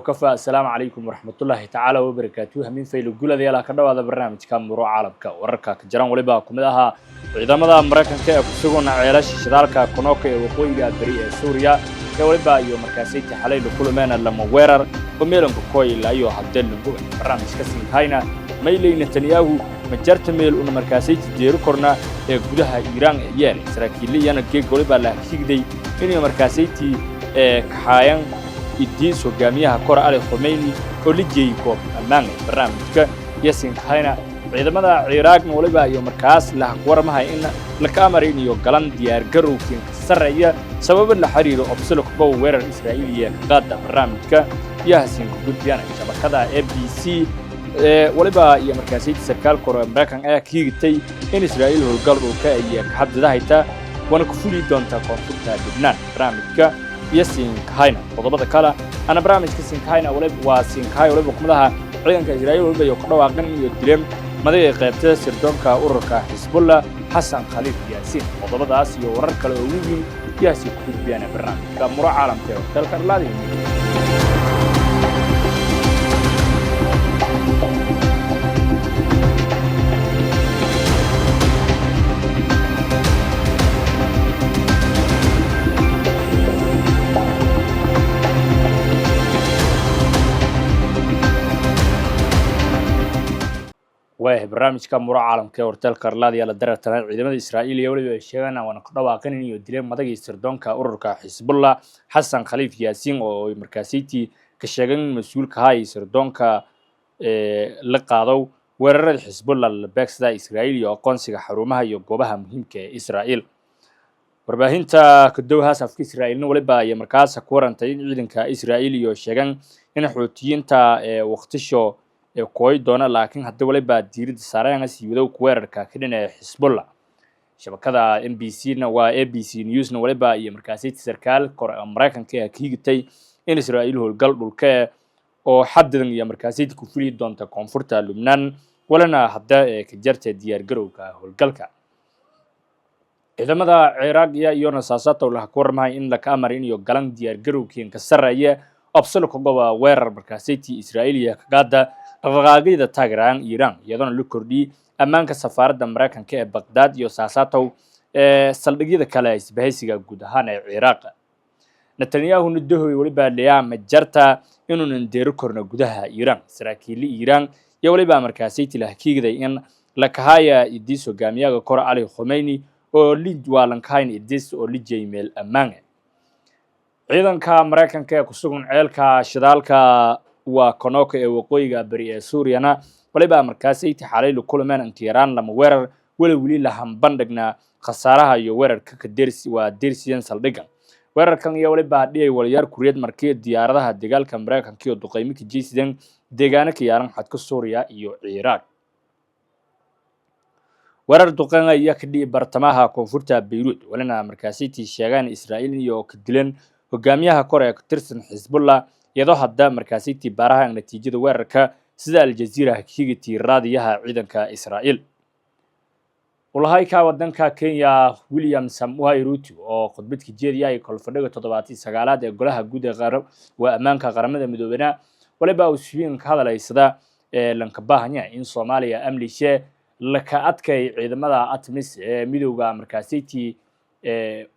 وكفى السلام عليكم ورحمة الله تعالى وبركاته همين فيلو قولة ديالا كدوا هذا برنامج كامرو عالمك وركا كجران ولبا كمدها ciidamada Mareykanka ee ku sugan ceelasha shidaalka Konooka ee waqooyiga bari ee Suuriya ee waliba iyo markaasay xalay la kulmeen lama weerar oo meelanka kooyla iyo hadal lagu barnaamijka siinhayna maylay Netanyahu ma jarta meel una markaasay jeeru korna ee gudaha Iiraan ee yeel Israa'iiliyana geeg waliba la xigday inay markaasay kaxayan iddiis hogaamiyaha kor Ali Khamenei oo la jeeyay ammaan barnaamijka siinhayna ciidamada Ciraaq waliba iyo markaas la warmahay in la kaamarin iyo galan diyaar garowkin sareeya sabab la xiriiro obsolok bow weerar Israa'iiliya qaada barnaamijka yaasin ku gudbiyana shabakada ABC waliba iyo markaas sarkaal kor Mareykan ay kiigtay in Israa'iil howlgal dhulka ay ka xadidahayta wana ku fuli doonta koonfurta Lebanon barnaamijka yaasin hayna qodobada kala ana barnaamijka siinhayna waliba waliba kumadaha ciidanka Israa'iil waliba iyo ku dhawaaqan iyo dileem madaxda qaybta sirdoonka ururka Hezbollah Hassan Khalid Yaasin qodobadaas iyo warar kale oo weyn yaasi ku gudbiyana barnaamijka muro caalamka ee Warteelka Arlaadi barnaamijka muro caalamka ee Warteelka Arlaadi la darartay ciidamada Israa'iil iyo waliba sheegana wana ku dhawaaqan inay dileen madaxda sirdoonka ururka Hezbollah Hassan Khalid Yaasin oo markaasiti ka sheegan mas'uulka hay sirdoonka la qaado weerarada Hezbollah la beegsada Israa'iil iyo aqoonsiga xarumaha iyo goobaha muhiimka ee Israa'iil warbaahinta ka dowha safka Israa'iil waliba iyo markaas ku warantay in ciidanka Israa'iil iyo sheegan in xuutiyiinta waqtisho kooy doona laakiin hadda waliba diirada saarayna si wadaw ku weerarka ka dhinay Hezbollah shabakada NBC na waa ABC News na waliba iyo markaasay sarkaal kor Mareykanka ee kiigtay in Israa'iil howlgal dhulka oo xadidan iyo markaasay ku fuli doonta koonfurta Lebanon walana hadda ka jartay diyaar garowga howlgalka ciidamada Ciraaq iyo nasaasata la ku warmahay in la kaamarin iyo galan diyaar garowkiin ka sareeya obsolok goba weerar markaasay Israa'iiliya ka qaada raqaaqida taageeraan Iiraan iyadoo la kordhiyay ammaanka safaaradda Mareykanka ee Baghdad iyo saasaatow saldhigyada kale isbahaysiga guud ahaan ee Ciraaq Netanyahu nidahoy waliba leeyahay ma jarta inuu nindeero korna gudaha Iiraan saraakiil Iiraan iyo waliba markaasay tilaakiigday in la kahaya iddiis hogaamiyaha kor Ali Khamenei oo lid waalankayn iddiis oo la jeemeel ammaan ciidanka Mareykanka ee ku sugan ceelka shidaalka waa Konooka ee waqooyiga bari ee Suuriyana waliba markaasay xalay la kulmeen Iiraan lama weerar wali la hambandhigna khasaaraha iyo weerarka ka deersiyan saldhigan weerarkan iyo waliba dhiyay waliyar Kuuriyad markii diyaaradaha dagaalka Mareykanka iyo duqeymada jeesidan deegaanka ka yaaran xadka Suuriya iyo Ciraaq weerar duqeyn ay ka dhigay bartamaha koonfurta Beirut walana markaasay sheegaan Israa'iil iyo ka dileen hogaamiyaha kor ee ka tirsan Hezbollah iyadoo hadda markaasay tibaaraha natiijada weerarka sida Al Jazeera xigtay raadiyaha ciidanka Israa'iil walahay ka wadanka Kenya William Samoei Ruto oo khudbadkii jeediyay kolfadhiga 79aad ee golaha guud ee waa ammaanka qaramada midoobay waliba uu siiyeen ka hadalaysada lanka baahanya in Soomaaliya amnishe la ka adkay ciidamada ATMIS ee midowga markaasay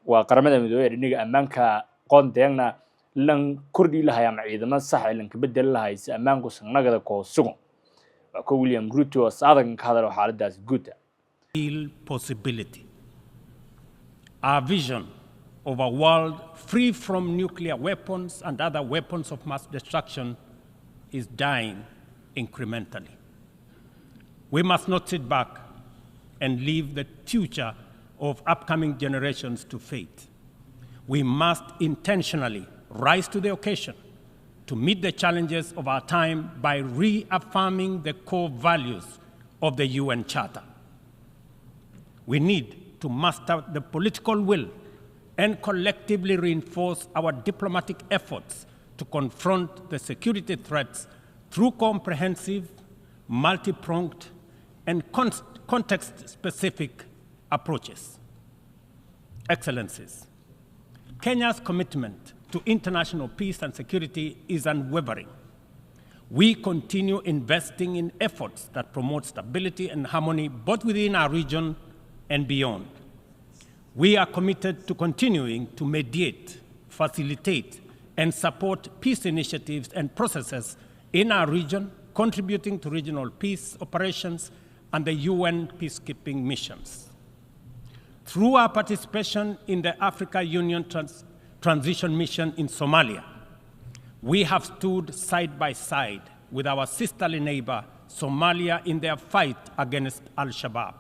waa qaramada midoobay dhinaca ammaanka qoondeena lan kordhi lahay ama ciidamada sax ee lan ka bedel lahay si ammaanku sanagada ko sugan waa ko William Ruto saadan ka hadal xaaladaas guud possibility our vision of a world free from nuclear weapons and other weapons of mass destruction is dying incrementally. We must not sit back and leave the future of upcoming generations to fate. We must intentionally rise to the occasion to meet the challenges of our time by reaffirming the core values of the UN Charter. We need to muster the political will and collectively reinforce our diplomatic efforts to confront the security threats through comprehensive, multi-pronged, and context-specific approaches. Excellencies, Kenya's commitment to international peace and security is unwavering. we continue investing in efforts that promote stability and harmony both within our region and beyond. We are committed to continuing to mediate, facilitate, and support peace initiatives and processes in our region, contributing to regional peace operations and the UN peacekeeping missions. Through our participation in the Africa Union Transition Mission in Somalia, we have stood side by side with our sisterly neighbor, Somalia, in their fight against Al-Shabaab.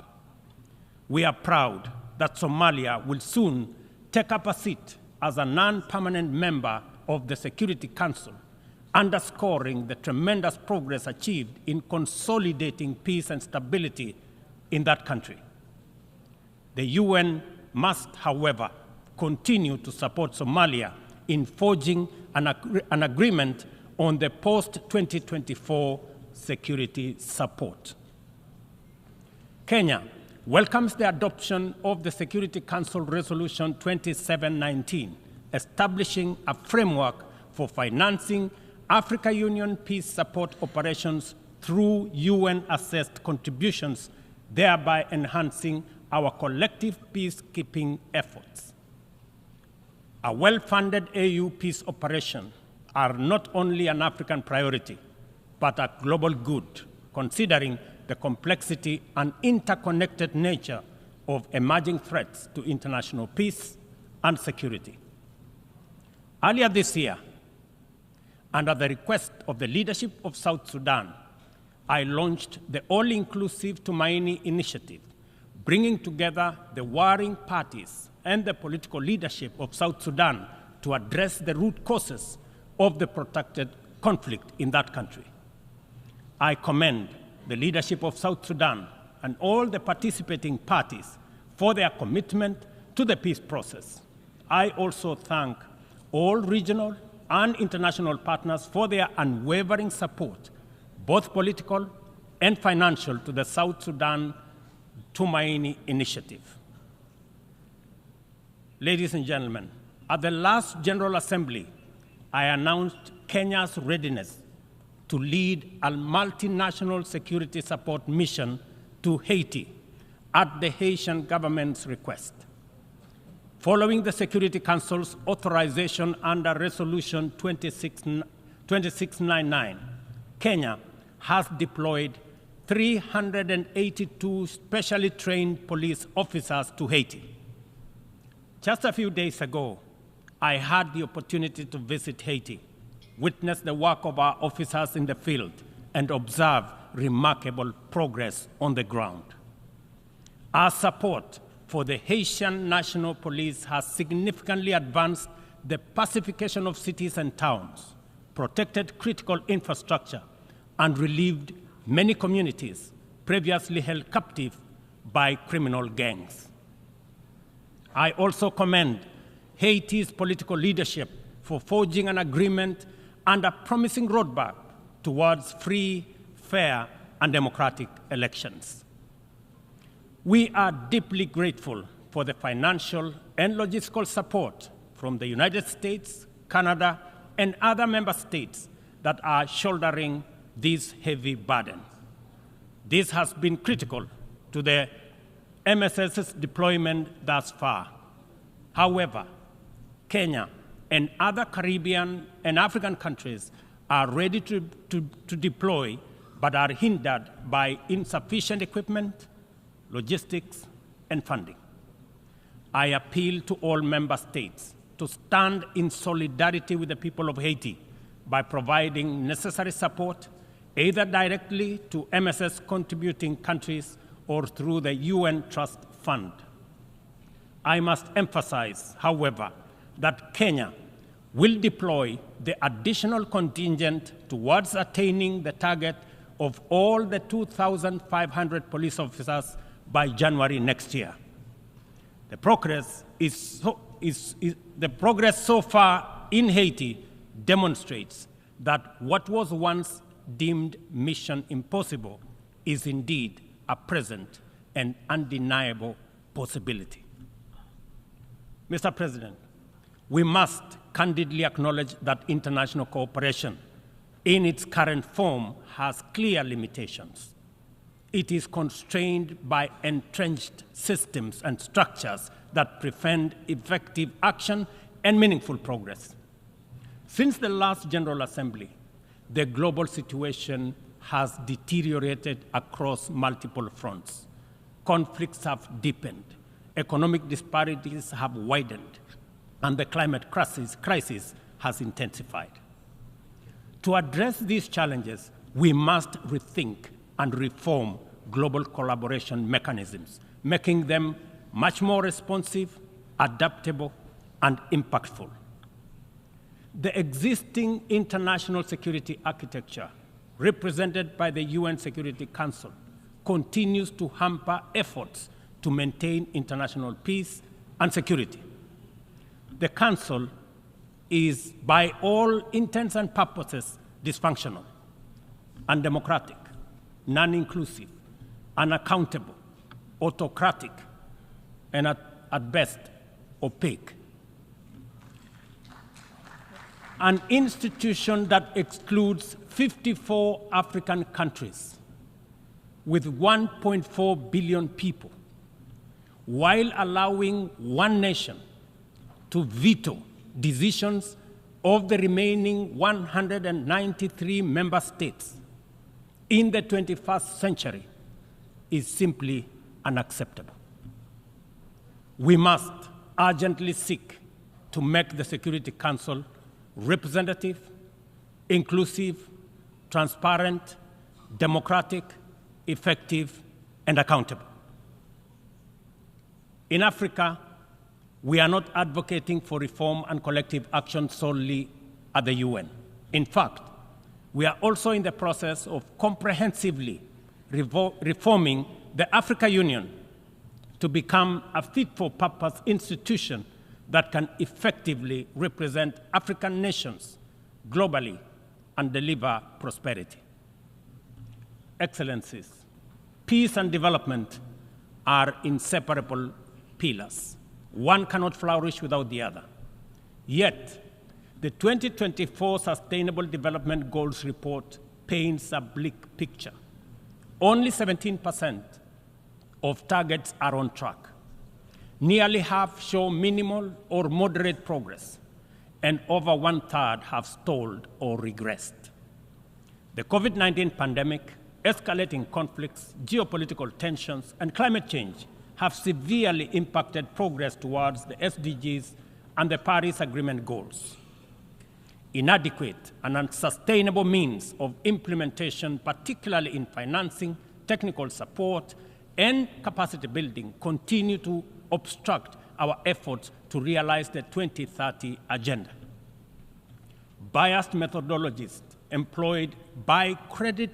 We are proud that Somalia will soon take up a seat as a non-permanent member of the Security Council, underscoring the tremendous progress achieved in consolidating peace and stability in that country. The UN must, however, continue to support Somalia in forging an agreement on the post-2024 security support. Kenya welcomes the adoption of the Security Council Resolution 2719, establishing a framework for financing Africa Union peace support operations through UN-assessed contributions, thereby enhancing our collective peacekeeping efforts. A well-funded AU peace operation are not only an African priority, but a global good, considering the complexity and interconnected nature of emerging threats to international peace and security. Earlier this year, under the request of the leadership of South Sudan, I launched the all-inclusive Tumaini initiative, bringing together the warring parties and the political leadership of South Sudan to address the root causes of the protracted conflict in that country. I commend the leadership of South Sudan and all the participating parties for their commitment to the peace process. I also thank all regional and international partners for their unwavering support, both political and financial, to the South Sudan Tumaini initiative. Ladies and gentlemen, at the last General Assembly, I announced Kenya's readiness to lead a multinational security support mission to Haiti at the Haitian government's request. Following the Security Council's authorization under Resolution 2699, Kenya has deployed 382 specially trained police officers to Haiti. Just a few days ago, I had the opportunity to visit Haiti, witness the work of our officers in the field, and observe remarkable progress on the ground. Our support for the Haitian National Police has significantly advanced the pacification of cities and towns, protected critical infrastructure, and relieved many communities previously held captive by criminal gangs. I also commend Haiti's political leadership for forging an agreement and a promising roadmap towards free, fair, and democratic elections. We are deeply grateful for the financial and logistical support from the United States, Canada, and other member states that are shouldering this heavy burden. This has been critical to the MSS's deployment thus far. However, Kenya and other Caribbean and African countries are ready to deploy, but are hindered by insufficient equipment, logistics, and funding. I appeal to all member states to stand in solidarity with the people of Haiti by providing necessary support, either directly to MSS contributing countries or through the UN Trust Fund. I must emphasize, however, that Kenya will deploy the additional contingent towards attaining the target of all the 2,500 police officers by January next year. The progress so far in Haiti demonstrates that what was once deemed mission impossible is indeed a present and undeniable possibility. Mr. President, we must candidly acknowledge that international cooperation in its current form has clear limitations. It is constrained by entrenched systems and structures that prevent effective action and meaningful progress. Since the last General Assembly, the global situation has deteriorated across multiple fronts. Conflicts have deepened, economic disparities have widened, and the climate crisis has intensified. To address these challenges, we must rethink and reform global collaboration mechanisms, making them much more responsive, adaptable, and impactful. The existing international security architecture, represented by the UN Security Council, continues to hamper efforts to maintain international peace and security. The Council is, by all intents and purposes, dysfunctional, undemocratic, non-inclusive, unaccountable, autocratic, and at best, opaque. An institution that excludes 54 African countries with 1.4 billion people, while allowing one nation to veto decisions of the remaining 193 member states in the 21st century, is simply unacceptable. We must urgently seek to make the Security Council representative, inclusive, transparent, democratic, effective, and accountable. In Africa, we are not advocating for reform and collective action solely at the UN. In fact, we are also in the process of comprehensively reforming the African Union to become a fit-for-purpose institution that can effectively represent African nations globally and deliver prosperity. Excellencies, peace and development are inseparable pillars. One cannot flourish without the other. Yet, the 2024 Sustainable Development Goals report paints a bleak picture. Only 17% of targets are on track. Nearly half show minimal or moderate progress, and over one-third have stalled or regressed. The COVID-19 pandemic, escalating conflicts, geopolitical tensions, and climate change have severely impacted progress towards the SDGs and the Paris Agreement goals. Inadequate and unsustainable means of implementation, particularly in financing, technical support, and capacity building, continue to obstruct our efforts to realize the 2030 agenda. Biased methodologies employed by credit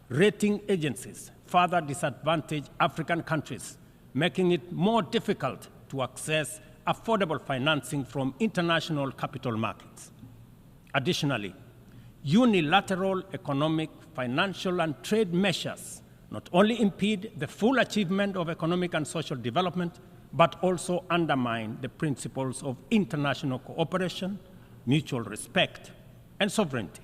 rating agencies further disadvantage African countries, making it more difficult to access affordable financing from international capital markets. Additionally, unilateral economic, financial, and trade measures not only impede the full achievement of economic and social development, but also undermine the principles of international cooperation, mutual respect, and sovereignty.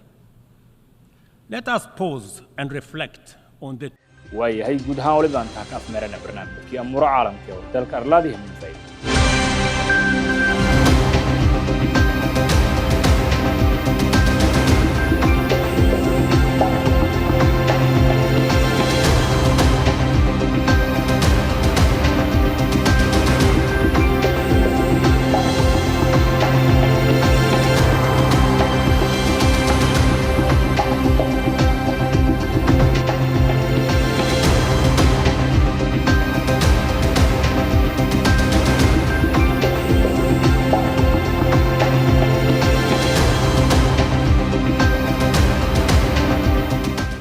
Let us pause and reflect on the waayahay guud ahaan waliba aan tahay ka afmeerana barnaamijkii Amuro Caalamka ee Warteelka Arlaadi min fayda